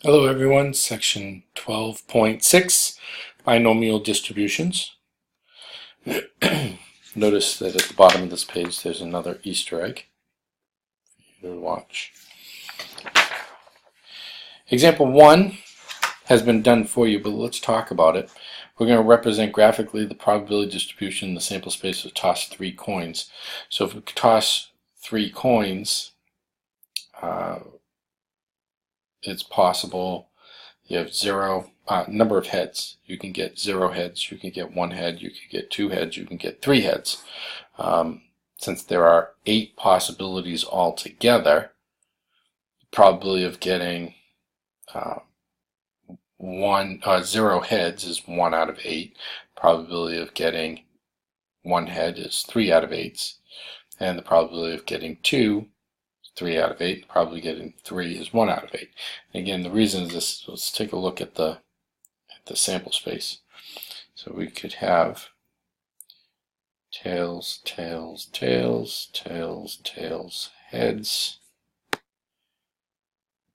Hello everyone, section 12.6, binomial distributions. Notice that at the bottom of this page there's another Easter egg for you to watch. Example 1 has been done for you, but let's talk about it. We're going to represent graphically the probability distribution in the sample space of toss 3 coins. So if we toss 3 coins, it's possible you have zero number of heads. You can get 0 heads, you can get 1 head, you can get 2 heads, you can get 3 heads. Since there are 8 possibilities altogether, the probability of getting 0 heads is 1 out of 8. Probability of getting 1 head is 3 out of 8, and the probability of getting 2 3 out of 8. Probably getting 3 is 1 out of 8. And again, the reason is this. Let's take a look at the sample space. So we could have tails, tails, tails, tails, tails, heads,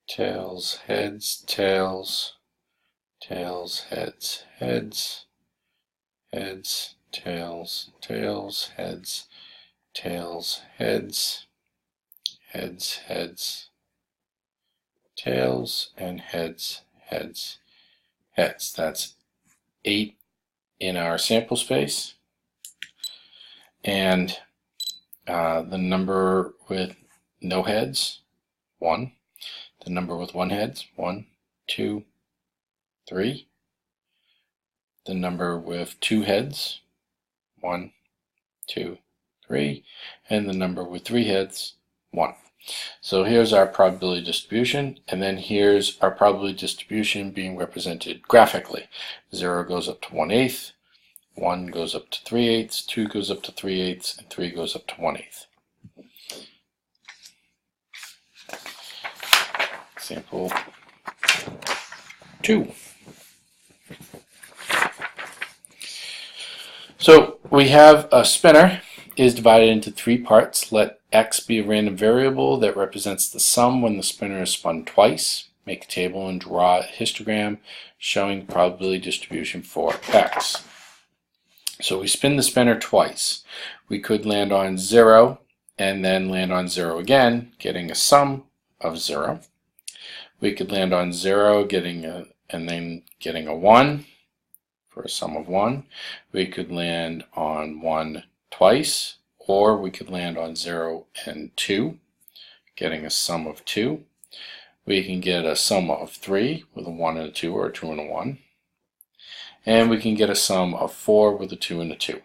tails, heads, tails, tails, heads, heads, heads, tails, tails, heads, tails, heads, heads, heads, tails, and heads, heads, heads. That's 8 in our sample space. And the number with no heads, 1. The number with 1 head, 1, 2, 3. The number with 2 heads, 1, 2, 3. And the number with 3 heads, 1. So here's our probability distribution, and then here's our probability distribution being represented graphically. 0 goes up to 1/8, 1 goes up to 3/8, 2 goes up to 3/8, and 3 goes up to 1/8. Example 2. So we have a spinner is divided into 3 parts. Let x be a random variable that represents the sum when the spinner is spun twice. Make a table and draw a histogram showing the probability distribution for x. So we spin the spinner twice. We could land on 0 and then land on 0 again, getting a sum of 0. We could land on 0 and then getting a 1 for a sum of 1. We could land on 1 twice, or we could land on 0 and 2, getting a sum of 2. We can get a sum of 3 with a 1 and a 2, or a 2 and a 1. And we can get a sum of 4 with a 2 and a 2.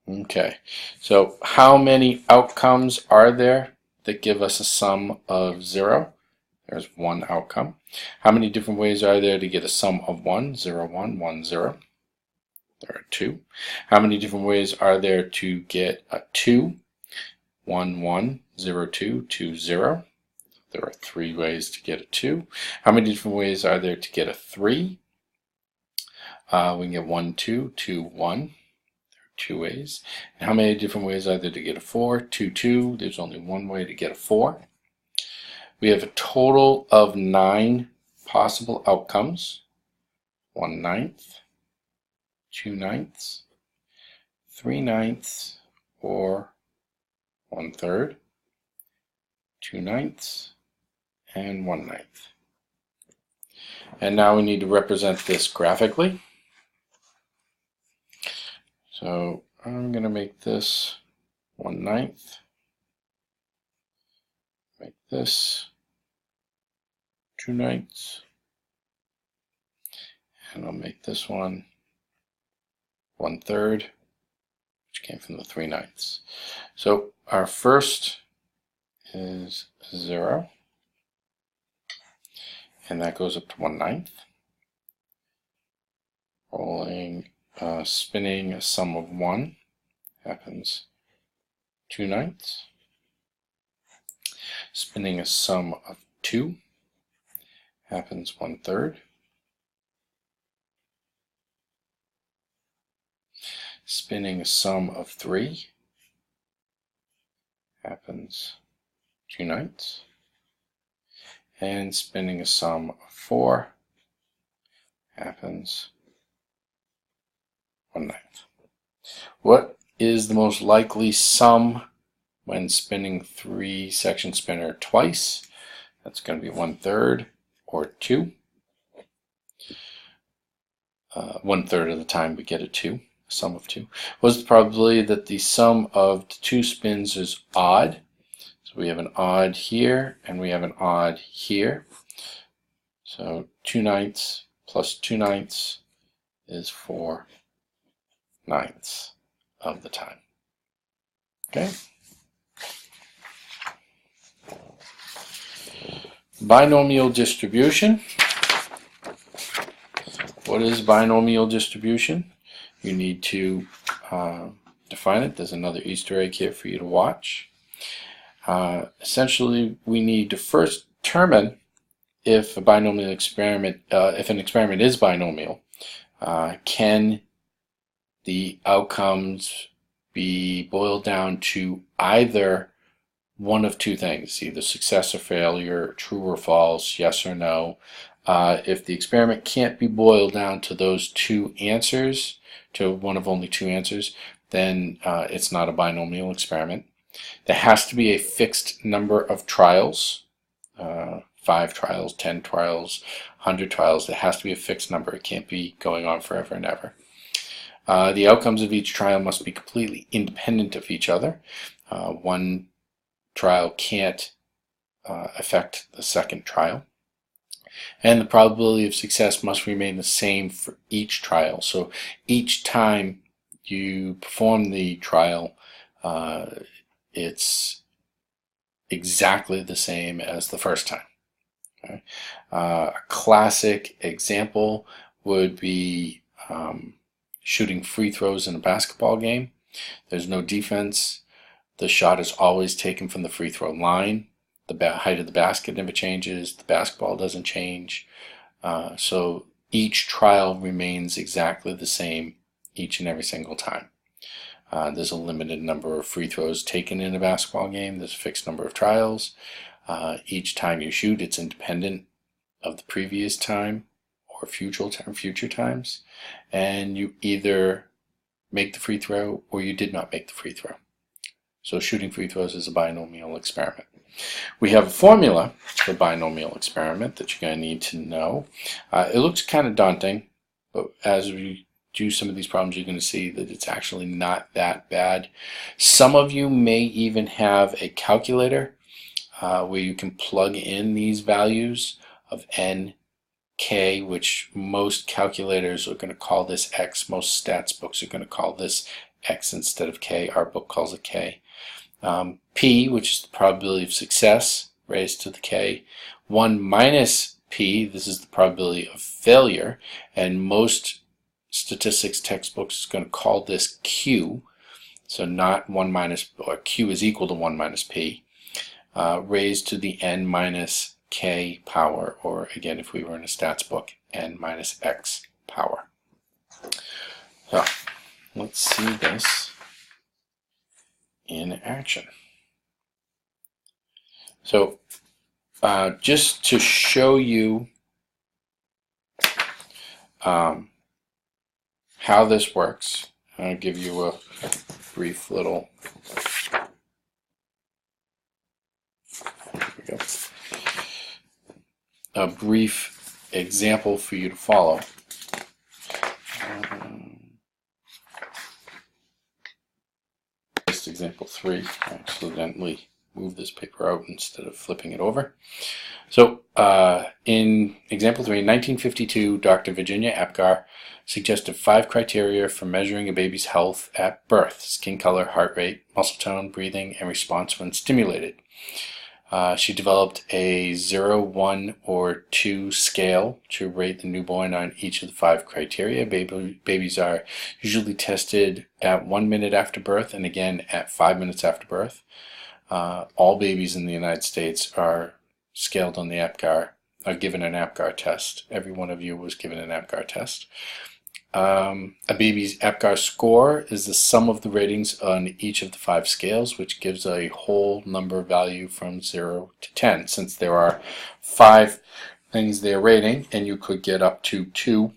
Okay, so how many outcomes are there that give us a sum of 0? There's 1 outcome. How many different ways are there to get a sum of 1? 0, 1, 1, 0. There are 2. How many different ways are there to get a 2? 1, 1, 0, 2, 2, 0. There are 3 ways to get a 2. How many different ways are there to get a 3? We can get 1, 2, 2, 1. There are 2 ways. And how many different ways are there to get a 4? 2, 2. There's only 1 way to get a 4. We have a total of 9 possible outcomes. 1/9, 2/9, 3/9, or 1/3, 2/9, and 1/9. And now we need to represent this graphically. So I'm going to make this 1/9, make this 2/9, and I'll make this one 1/3, which came from the 3/9. So our first is 0, and that goes up to 1/9. Rolling, spinning a sum of 1 happens 2/9. Spinning a sum of 2 happens 1/3. Spinning a sum of 3 happens 2/9. and spinning a sum of 4 happens 1/9. What is the most likely sum when spinning 3-section spinner twice? That's going to be 1/3 or 2. 1/3 of the time we get a 2, a sum of 2. What's the probability that the sum of the 2 spins is odd? So we have an odd here and we have an odd here. So 2/9 plus 2/9 is 4/9 of the time. Okay. Binomial distribution. What is binomial distribution? You need to define it. There's another Easter egg here for you to watch. Essentially, we need to first determine if a binomial experiment, if an experiment is binomial, can the outcomes be boiled down to either one of two things, either success or failure, true or false, yes or no. If the experiment can't be boiled down to those two answers, to one of only two answers, then it's not a binomial experiment. There has to be a fixed number of trials, 5 trials, 10 trials, 100 trials. There has to be a fixed number. It can't be going on forever and ever. The outcomes of each trial must be completely independent of each other. One trial can't affect the second trial. And the probability of success must remain the same for each trial. So each time you perform the trial, it's exactly the same as the first time. Okay? A classic example would be shooting free throws in a basketball game. There's no defense. The shot is always taken from the free throw line. The height of the basket never changes. The basketball doesn't change. So each trial remains exactly the same each and every single time. There's a limited number of free throws taken in a basketball game. There's a fixed number of trials. Each time you shoot, it's independent of the previous time or future times. And you either make the free throw or you did not make the free throw. So shooting free throws is a binomial experiment. We have a formula for binomial experiment that you're going to need to know. It looks kind of daunting, but as we do some of these problems, you're going to see that it's actually not that bad. Some of you may even have a calculator where you can plug in these values of n, k, which most calculators are going to call this x. Most stats books are going to call this x instead of k. Our book calls it k. P, which is the probability of success raised to the k. 1 minus p, this is the probability of failure, and most statistics textbooks is going to call this q. So not 1 minus, or q is equal to 1 minus p, raised to the n minus k power, or again, if we were in a stats book, n minus x power. So let's see this in action. So just to show you how this works, I'll give you a brief little example for you to follow. Example 3. I accidentally moved this paper out instead of flipping it over. So in example 3, in 1952, Dr. Virginia Apgar suggested 5 criteria for measuring a baby's health at birth: skin color, heart rate, muscle tone, breathing, and response when stimulated. She developed a 0, 1, or 2 scale to rate the newborn on each of the 5 criteria. Babies are usually tested at 1 minute after birth and again at 5 minutes after birth. All babies in the United States are scaled on the Apgar, are given an Apgar test. Every one of you was given an Apgar test. A baby's APGAR score is the sum of the ratings on each of the 5 scales, which gives a whole number value from 0 to 10. Since there are 5 things they're rating, and you could get up to 2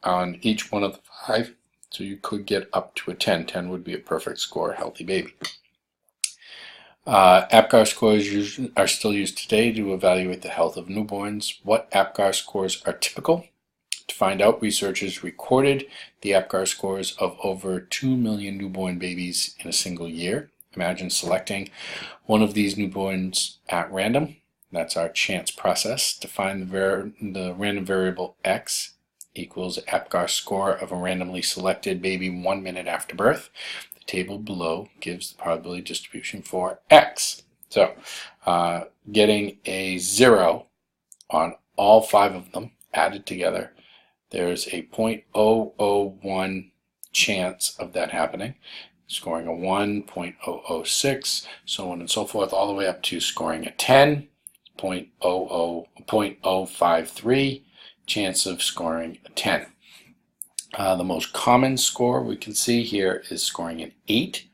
on each one of the 5, so you could get up to a 10. 10 would be a perfect score, a healthy baby. APGAR scores are still used today to evaluate the health of newborns. What APGAR scores are typical? To find out, researchers recorded the APGAR scores of over 2 million newborn babies in a single year. Imagine selecting one of these newborns at random. That's our chance process. To find the random variable x equals APGAR score of a randomly selected baby 1 minute after birth. The table below gives the probability distribution for x. So getting a 0 on all 5 of them added together, there's a 0.001 chance of that happening. Scoring a 1, 0.006, so on and so forth, all the way up to scoring a 10, 0.053 chance of scoring a 10. The most common score we can see here is scoring an 8,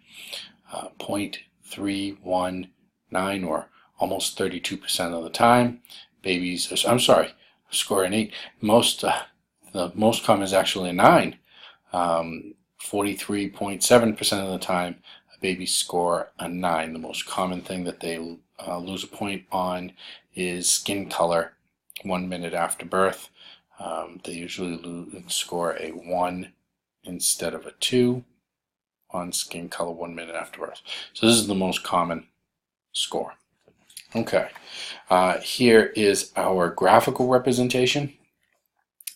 0.319, or almost 32% of the time. Babies, I'm sorry, score an 8. The most common is actually a 9. 43.7% of the time, a baby score a 9. The most common thing that they lose a point on is skin color 1 minute after birth. They usually score a 1 instead of a 2 on skin color 1 minute after birth. So this is the most common score. Okay, here is our graphical representation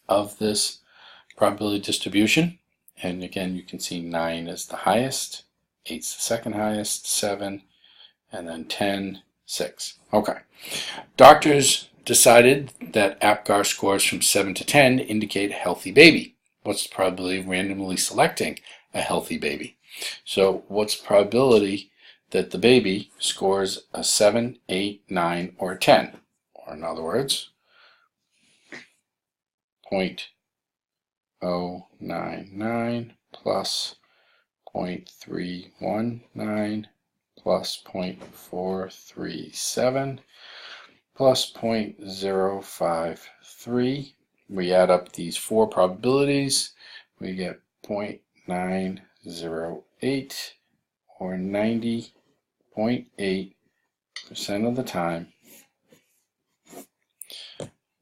of this probability distribution. And again, you can see 9 is the highest, 8 is the second highest, 7, and then 10, 6. Okay. Doctors decided that APGAR scores from 7 to 10 indicate a healthy baby. What's the probability of randomly selecting a healthy baby? So what's the probability that the baby scores a 7, 8, 9, or a 10? Or in other words, 0.099 plus 0.319 plus 0.437 plus 0.053. We add up these 4 probabilities, we get 0.908, or 90.8% of the time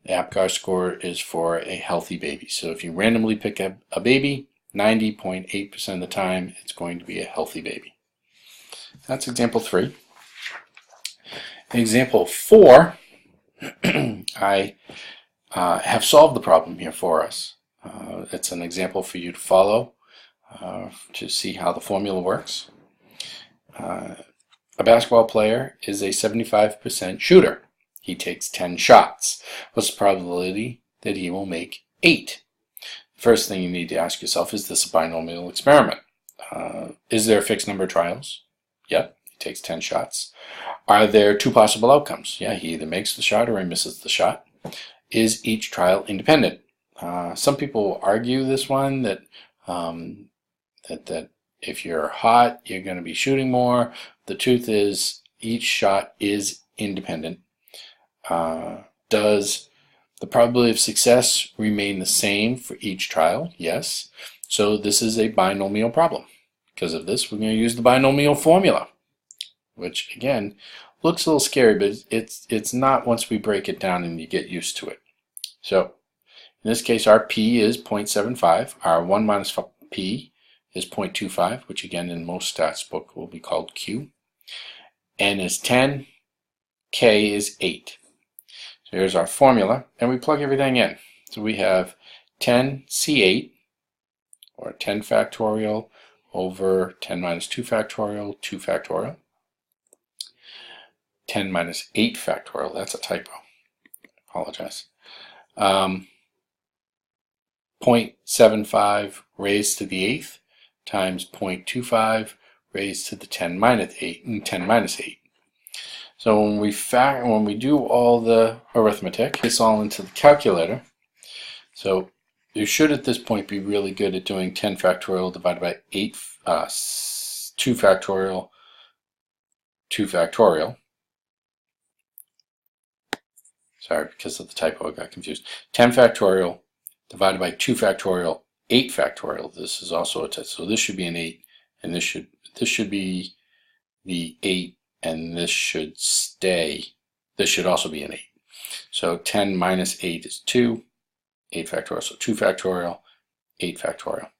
the APGAR score is for a healthy baby. So if you randomly pick a baby, 90.8% of the time it's going to be a healthy baby. That's example 3. Example 4, I have solved the problem here for us. It's an example for you to follow to see how the formula works. A basketball player is a 75% shooter. He takes 10 shots. What's the probability that he will make 8? The first thing you need to ask yourself, is this a binomial experiment? Is there a fixed number of trials? Yep, he takes 10 shots. Are there 2 possible outcomes? Yeah, he either makes the shot or he misses the shot. Is each trial independent? Some people argue this one, that that if you're hot, you're going to be shooting more. The truth is, each shot is independent. Does the probability of success remain the same for each trial? Yes. So this is a binomial problem. Because of this, we're going to use the binomial formula, which again looks a little scary, but it's not once we break it down and you get used to it. So in this case, our p is 0.75. Our 1 minus p is 0.25, which again in most stats book will be called q. N is 10. K is 8. So here's our formula, and we plug everything in. So we have 10C8, or 10 factorial over 10 minus 2 factorial, 2 factorial. 10 minus 8 factorial, that's a typo. I apologize. 0.75 raised to the 8th times 0.25 raised to the 10 minus 8 and 10 minus 8. So when we do all the arithmetic, it's all into the calculator. So you should at this point be really good at doing 10 factorial divided by 8, 2 factorial, 2 factorial. Sorry, because of the typo I got confused. 10 factorial divided by 2 factorial, 8 factorial. This is also a test. So this should be an 8, and this should be the 8, and this should stay. This should also be an 8. So 10 minus 8 is 2, 8 factorial. So 2 factorial, 8 factorial.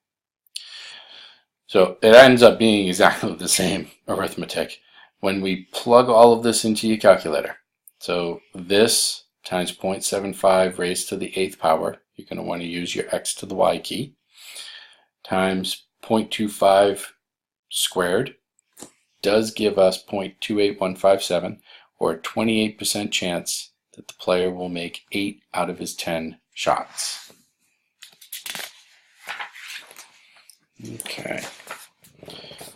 So it ends up being exactly the same arithmetic when we plug all of this into your calculator. So this times 0.75 raised to the 8th power, you're going to want to use your x to the y key, times 0.25 squared does give us 0.28157, or a 28% chance that the player will make 8 out of his 10 shots. Okay,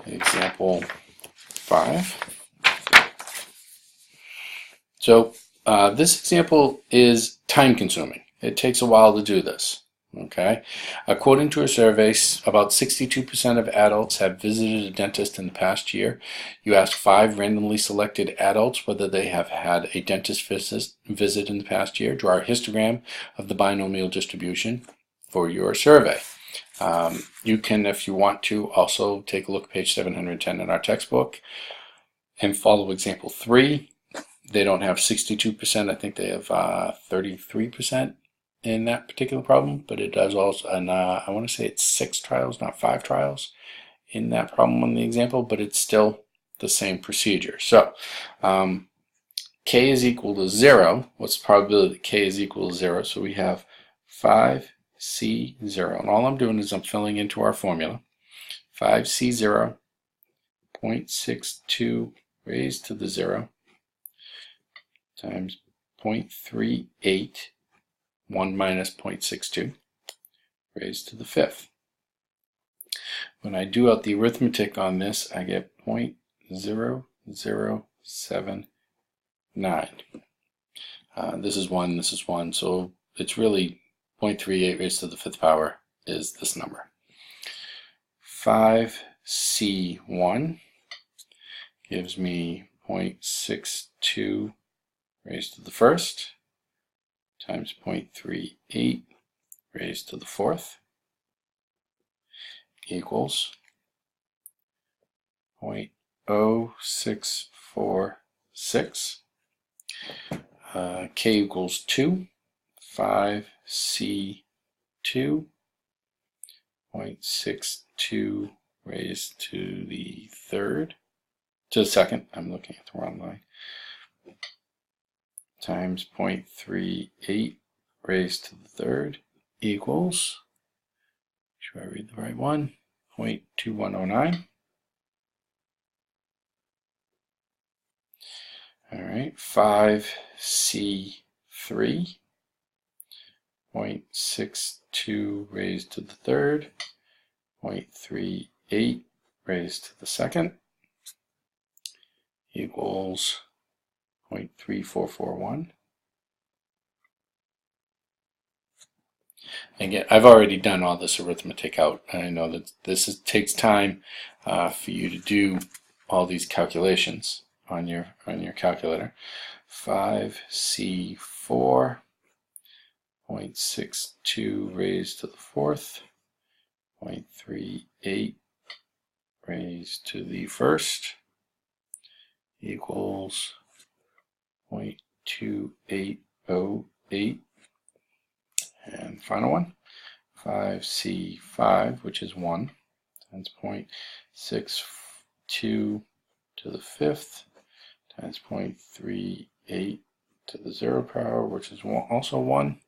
example 5. So this example is time consuming. It takes a while to do this. Okay, according to a survey, about 62% of adults have visited a dentist in the past year. You ask 5 randomly selected adults whether they have had a dentist visit in the past year. Draw a histogram of the binomial distribution for your survey. You can, if you want to, also take a look at page 710 in our textbook and follow example 3. They don't have 62%. I think they have 33% in that particular problem, but it does also, and I want to say it's 6 trials, not 5 trials in that problem on the example, but it's still the same procedure. So k is equal to 0. What's the probability that k is equal to 0? So we have 5c0, and all I'm doing is I'm filling into our formula. 5c0, 0.62 raised to the 0 times 0.38, 1 minus 0.62 raised to the 5th. When I do out the arithmetic on this, I get 0.0079. This is 1, this is 1, so it's really 0.38 raised to the 5th power is this number. 5c1 gives me 0.62 raised to the 1st times 0.38 raised to the 4th equals 0.0646. K equals 2. 5c2, 0.62 raised to the 3rd, to the 2nd, I'm looking at the wrong line, times 0.38 raised to the 3rd equals, should I read the right one? 0.2109. All right, 5c3, 0.62 raised to the 3rd, 0.38 raised to the 2nd equals 0.3441. Again, I've already done all this arithmetic out. I know that this takes time for you to do all these calculations on your calculator. 5c4, 0.62 raised to the 4th, 0.38 raised to the 1st equals 0.2808. And final one, 5c5, which is 1, times 0.62 to the 5th, times 0.38 to the 0 power, which is also 1,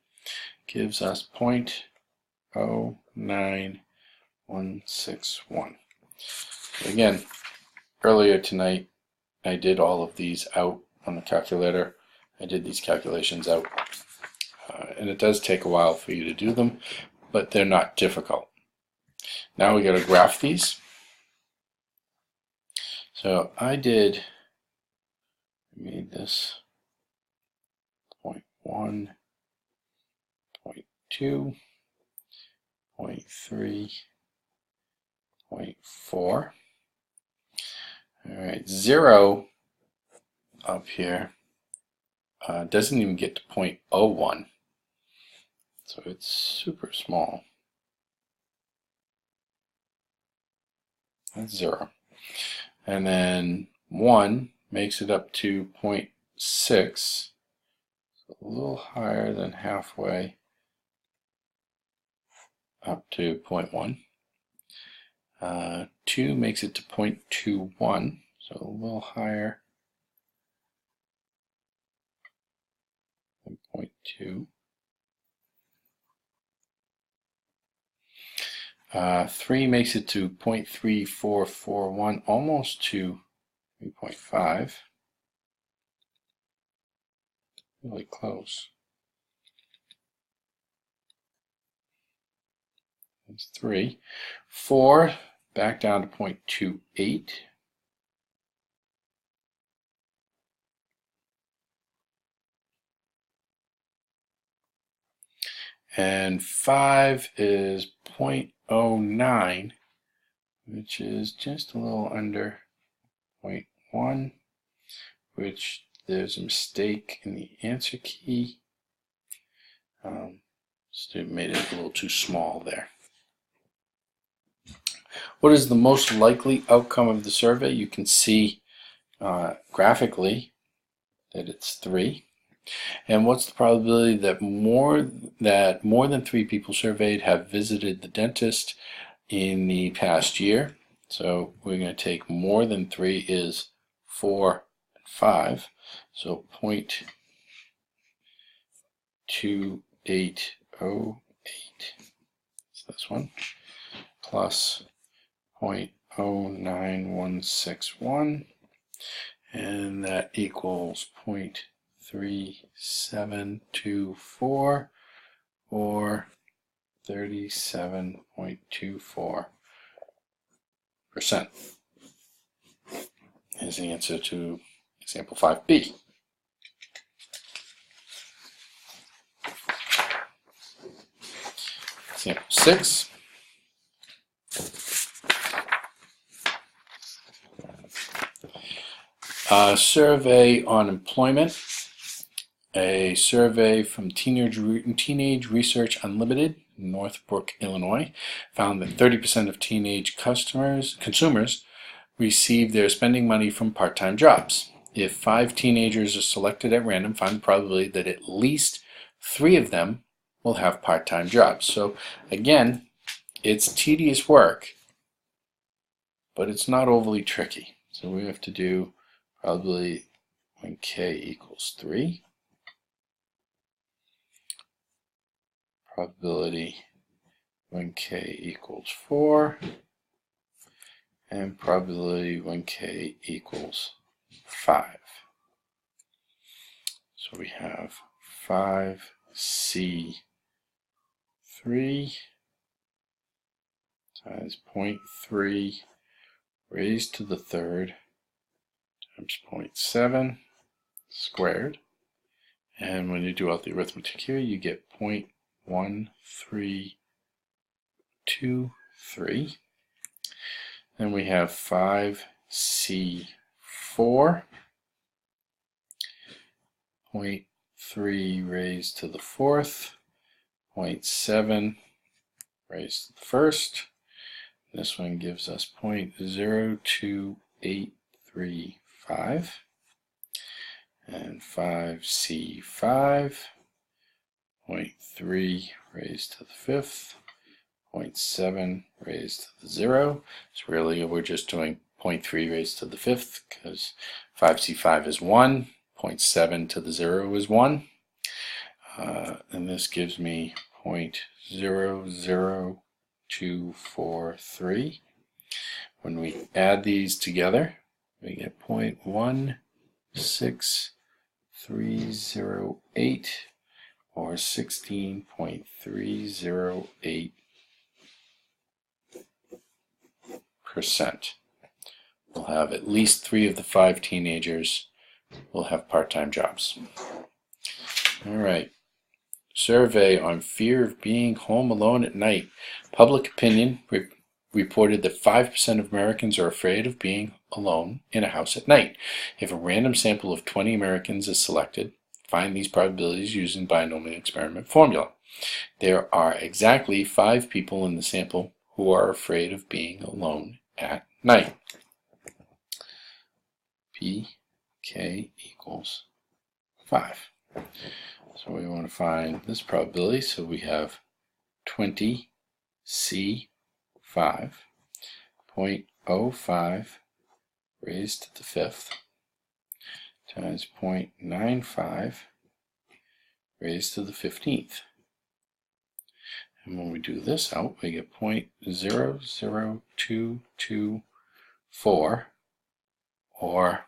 gives us 0.09161. Again, earlier tonight, I did all of these out on the calculator. I did these calculations out. And it does take a while for you to do them, but they're not difficult. Now we got to graph these. So I made this 0.1, 0.2, 0.3, 0.4. All right, 0 up here doesn't even get to 0.01. So it's super small. That's 0. And then 1 makes it up to 0.6. So a little higher than halfway up to 0.1. 2 makes it to 0.21, so a little higher than 0.2. 3 makes it to 0.3441, almost to 3.5. Really close. That's 3. 4 back down to 0.28. And 5 is 0.09, which is just a little under 0.1, which there's a mistake in the answer key. Student made it a little too small there. What is the most likely outcome of the survey? You can see graphically that it's 3. And what's the probability that more than 3 people surveyed have visited the dentist in the past year? So we're going to take more than 3 is 4 and 5. So 0.2808. So this one plus 0.09161, and that equals 0.3724, or 37.24% is the answer to example 5B. Example 6. Survey on employment. A survey from Teenage Research Unlimited, Northbrook, Illinois, found that 30% of teenage consumers receive their spending money from part-time jobs. If 5 teenagers are selected at random, find the probability that at least 3 of them will have part-time jobs. So again, it's tedious work, but it's not overly tricky. So we have to do probably when k equals 3. Probability when k equals 4. And probability when k equals 5. So we have 5c3 times 0.3 raised to the third times 0.7 squared. And when you do out the arithmetic here, you get 0.1323. Then we have 5c4, 0.3 raised to the fourth, 0.7 raised to the first. This one gives us 0.02835. And 5c5, 0.3 raised to the fifth, 0.7 raised to the 0. So really we're just doing 0.3 raised to the fifth because 5c5 is 1, 0.7 to the 0 is 1. And this gives me 0.00243. When we add these together, we get 0.16308, or 16.308%. We'll have at least 3 of the 5 teenagers will have part-time jobs. All right. survey on fear of being home alone at night. Public opinion reported that 5% of Americans are afraid of being alone in a house at night. If a random sample of 20 Americans is selected, find these probabilities using binomial experiment formula. There are exactly 5 people in the sample who are afraid of being alone at night. Pk equals 5. So we want to find this probability. So we have 20 C5 0.05 raised to the 5th times 0.95 raised to the 15th. And when we do this out, we get 0.00224 or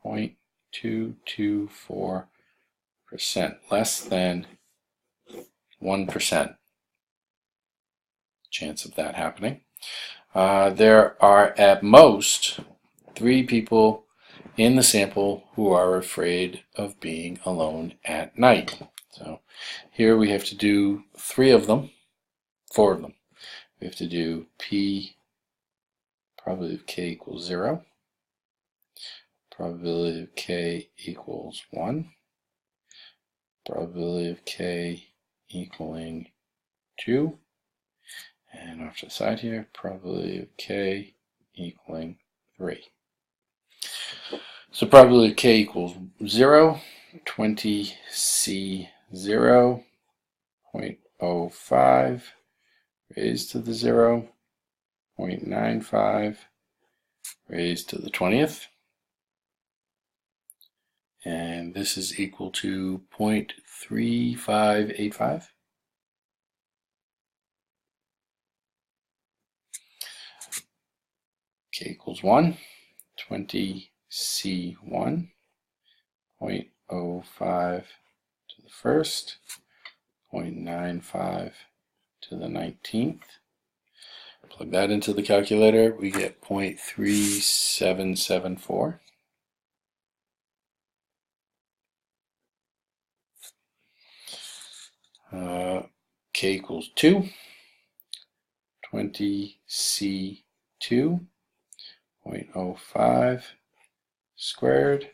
0.224%, less than 1% chance of that happening. There are at most 3 people in the sample who are afraid of being alone at night. So here we have to do 4 of them. We have to do P, probability of K equals 0, probability of K equals 1, probability of K equaling 2, and off to the side here, probability of K equaling 3. So probability of K equals 0, 20 C 0, 0.05 raised to the 0, 0.95 raised to the 20th, and this is equal to 0.3585. K equals 1, 20 C1, 0.05 to the 1st, 0.95 to the 19th. Plug that into the calculator, we get 0.3774. K equals 2, 20 C2, 0.05 squared,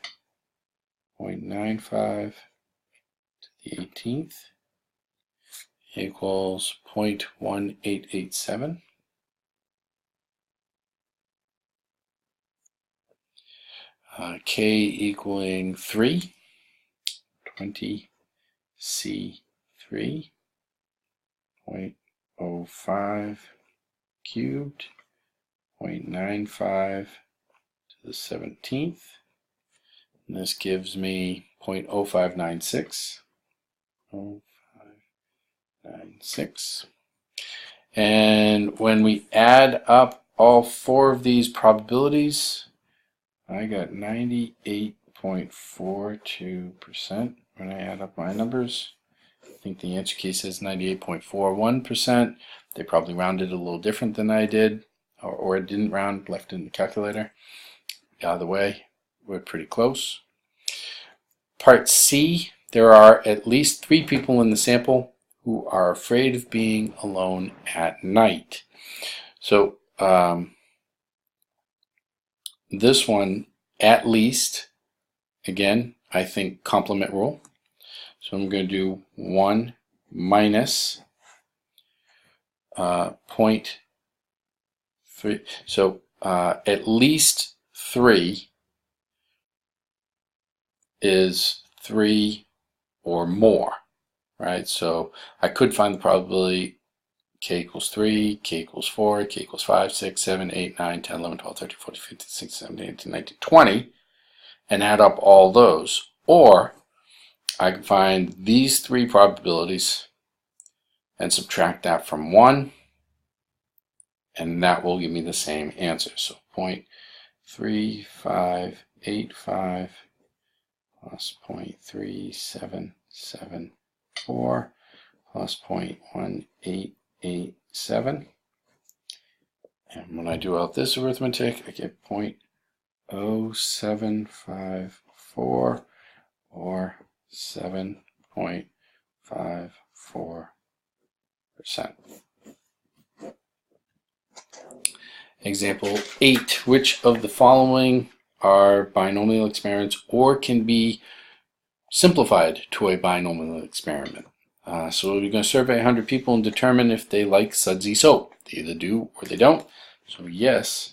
0.95 to the 18th equals 0.1887. K equaling 3, 20 C3, 0.05 cubed, 0.95 to the 17th, and this gives me 0.0596. 0.0596. And when we add up all 4 of these probabilities, I got 98.42% when I add up my numbers. I think the answer key says 98.41%. They probably rounded a little different than I did, or it didn't round, left it in the calculator. Either way, we're pretty close. Part C, there are at least 3 people in the sample who are afraid of being alone at night. So this one, at least, again, I think complement rule. So I'm going to do 1 minus 0.3. So at least 3 is 3 or more, right? So I could find the probability K equals 3, K equals 4, K equals 5, 6, 7, 8, 9, 10, 11, 12, 13, 14, 15, 16, 17, 18, 19, 20 and add up all those. Or I can find these 3 probabilities and subtract that from 1, and that will give me the same answer. So 0.3585 plus 0.3774 plus 0.1887. And when I do out this arithmetic, I get 0.0754 or 7.4%. 0.54%. Example 8. Which of the following are binomial experiments or can be simplified to a binomial experiment? So we're going to survey 100 people and determine if they like sudsy soap. They either do or they don't. So yes,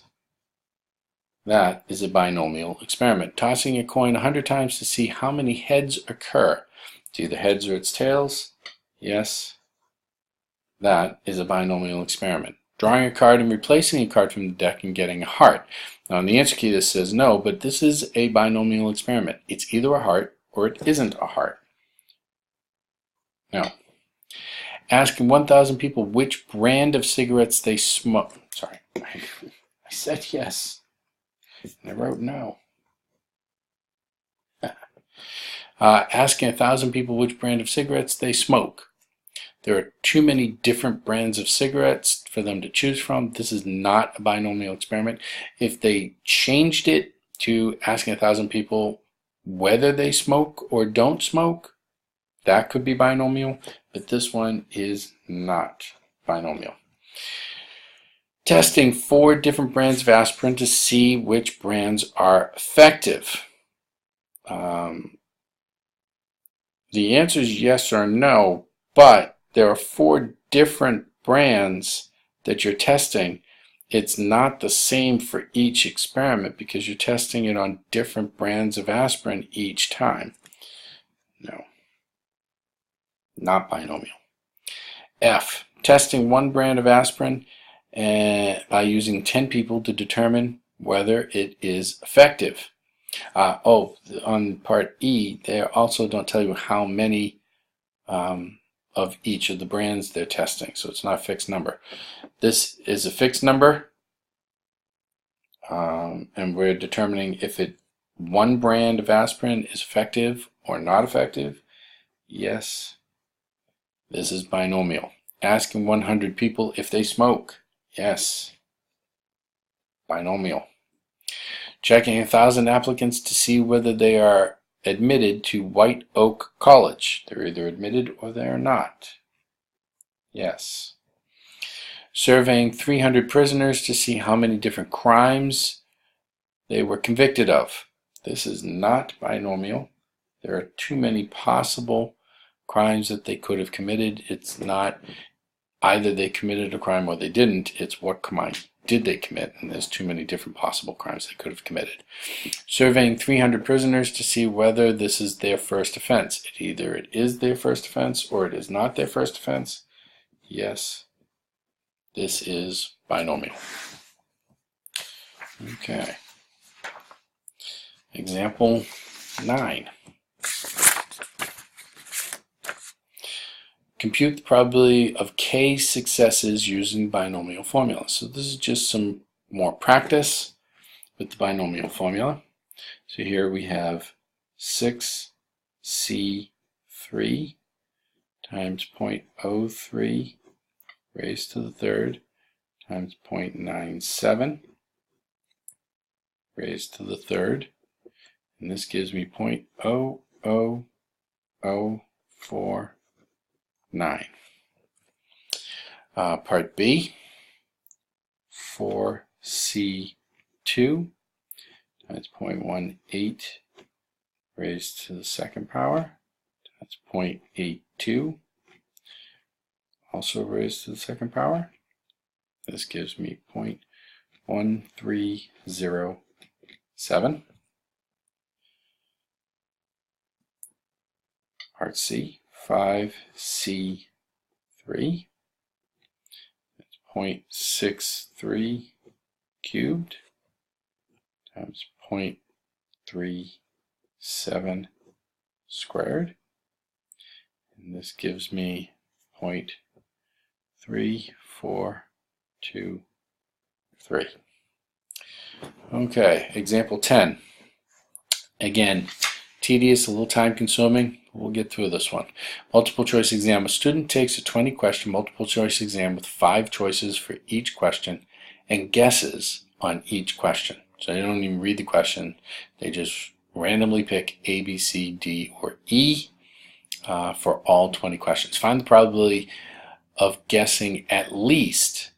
that is a binomial experiment. Tossing a coin 100 times to see how many heads occur. It's either heads or it's tails. Yes, that is a binomial experiment. Drawing a card and replacing a card from the deck and getting a heart. Now in the answer key this says no, but this is a binomial experiment. It's either a heart or it isn't a heart. Now, asking 1,000 people which brand of cigarettes they smoke. Sorry, I said yes, and I wrote no. Asking 1,000 people which brand of cigarettes they smoke. There are too many different brands of cigarettes for them to choose from. This is not a binomial experiment. If they changed it to asking 1,000 people whether they smoke or don't smoke, that could be binomial, but this one is not binomial. Testing 4 different brands of aspirin to see which brands are effective. The answer is yes or no, but there are 4 different brands that you're testing. It's not the same for each experiment because you're testing it on different brands of aspirin each time. No, not binomial. F, testing 1 brand of aspirin by using 10 people to determine whether it is effective. On part E, they also don't tell you how many of each of the brands they're testing, so it's not a fixed number. This is a fixed number, and we're determining if 1 brand of aspirin is effective or not effective. Yes, this is binomial. Asking 100 people if they smoke. Yes, binomial. Checking 1,000 applicants to see whether they are admitted to White Oak College. They're either admitted or they are not. Yes. Surveying 300 prisoners to see how many different crimes they were convicted of. This is not binomial. There are too many possible crimes that they could have committed. It's not either they committed a crime or they didn't. It's what crime did they commit, and there's too many different possible crimes they could have committed. Surveying 300 prisoners to see whether this is their first offense. Either it is their first offense or it is not their first offense. Yes, this is binomial. Okay. Example 9. Compute the probability of k successes using binomial formula. So this is just some more practice with the binomial formula. So here we have 6c3 times 0.03 raised to the third times 0.97 raised to the third. And this gives me 0.00049. Part B, 4c2 times 0.18 raised to the second power. That's 0.82, also raised to the second power. This gives me 0.1307. Part C, 5c3, that's 0.63 cubed times 0.37 squared, and this gives me 0.3423. Okay, example 10. Again, tedious, a little time consuming. We'll get through this one. Multiple choice exam. A student takes a 20-question multiple choice exam with 5 choices for each question and guesses on each question. So they don't even read the question. They just randomly pick A, B, C, D, or E. for all 20 questions. Find the probability of guessing at least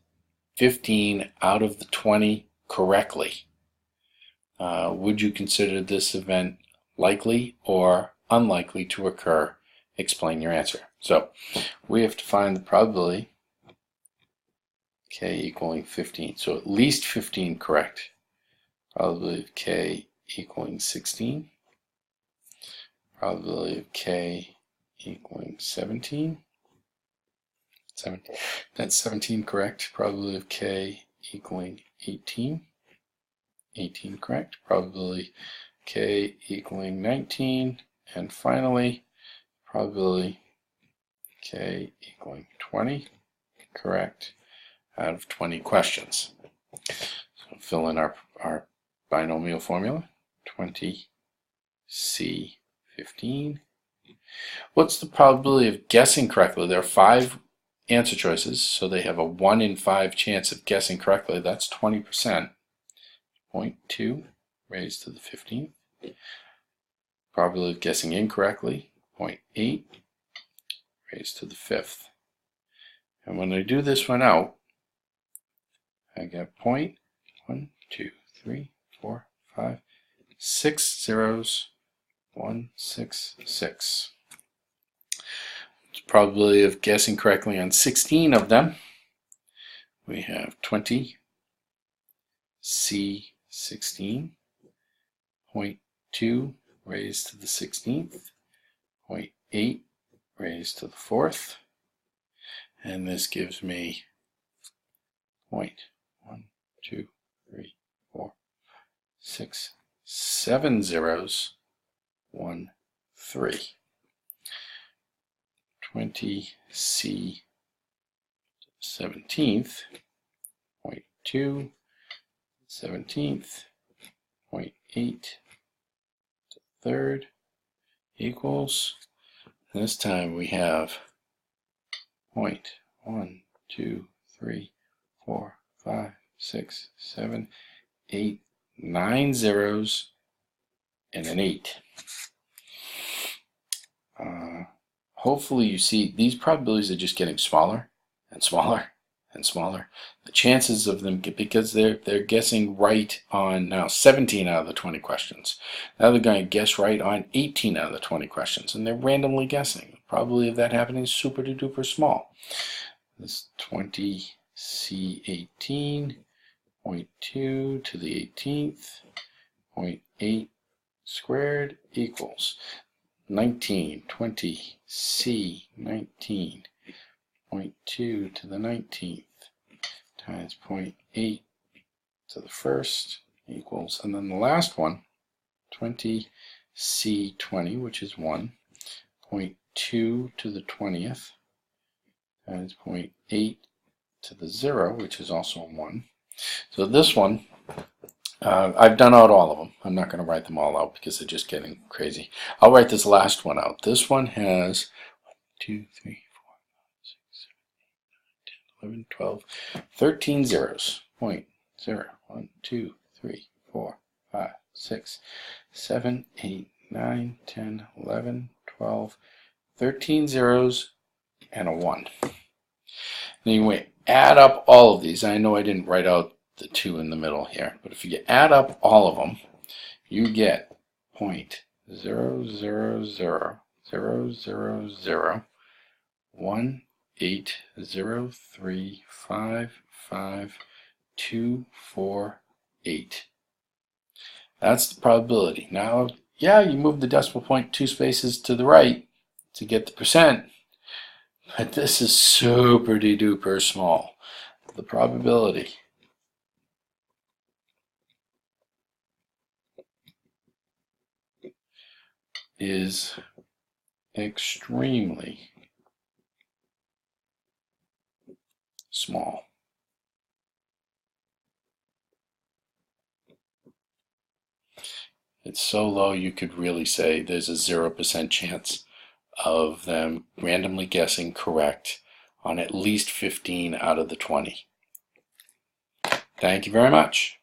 15 out of the 20 correctly. Would you consider this event likely or unlikely to occur? Explain your answer. So we have to find the probability k equaling 15. So at least 15 correct. Probability of k equaling 16. Probability of k equaling 17. That's 17 correct. Probability of k equaling 18. 18 correct. Probability k equaling 19. And finally, probability k equaling 20 correct out of 20 questions. So fill in our binomial formula, 20C15. What's the probability of guessing correctly? There are 5 answer choices, so they have a 1 in 5 chance of guessing correctly. That's 20%. 0.2 raised to the 15th. Probability of guessing incorrectly, 0.8 raised to the 5th. And when I do this one out, I get 1, 2, 3, 4, 5, 6 zeros, 1, 6, 6. Probability of guessing correctly on 16 of them. We have 20 C16, 0.2 raised to the 16th, 0.8 raised to the 4th, and this gives me 1, 2, 3, 4, 6, 7 zeros, 1, 3. 20 C 17th, 0.2, 17th, 0.8 to the 3rd equals, this time we have 1, 2, 3, 4, 5, 6, 7, 8, 9 zeros, and an 8. Hopefully you see these probabilities are just getting smaller and smaller and smaller. The chances of them, because they're guessing right on now 17 out of the 20 questions. Now they're going to guess right on 18 out of the 20 questions, and they're randomly guessing. The probability of that happening is super duper small. This 20 C18, 0.2 to the 18th, 0.8 squared equals 19, 20 C19, 0.2 to the 19th times 0.8 to the 1st equals, and then the last one, 20 C20, which is 1, 0.2 to the 20th times 0.8 to the 0, which is also 1. So this one, I've done out all of them. I'm not going to write them all out because they're just getting crazy. I'll write this last one out. This one has 1, 2, 3, 4, 5, 6, 7, 8, 9, 10, 11, 12, 13 zeros. 0.0, 1, 2, 3, 4, 5, 6, 7, 8, 9, 10, 11, 12, 13 zeros, and a 1. Then you add up all of these. I know I didn't write out the 2 in the middle here, but if you add up all of them, you get 0.000001803552448. That's the probability. Now, yeah, you move the decimal point 2 spaces to the right to get the percent, but this is super duper small. The probability is extremely small. It's so low you could really say there's a 0% chance of them randomly guessing correct on at least 15 out of the 20. Thank you very much.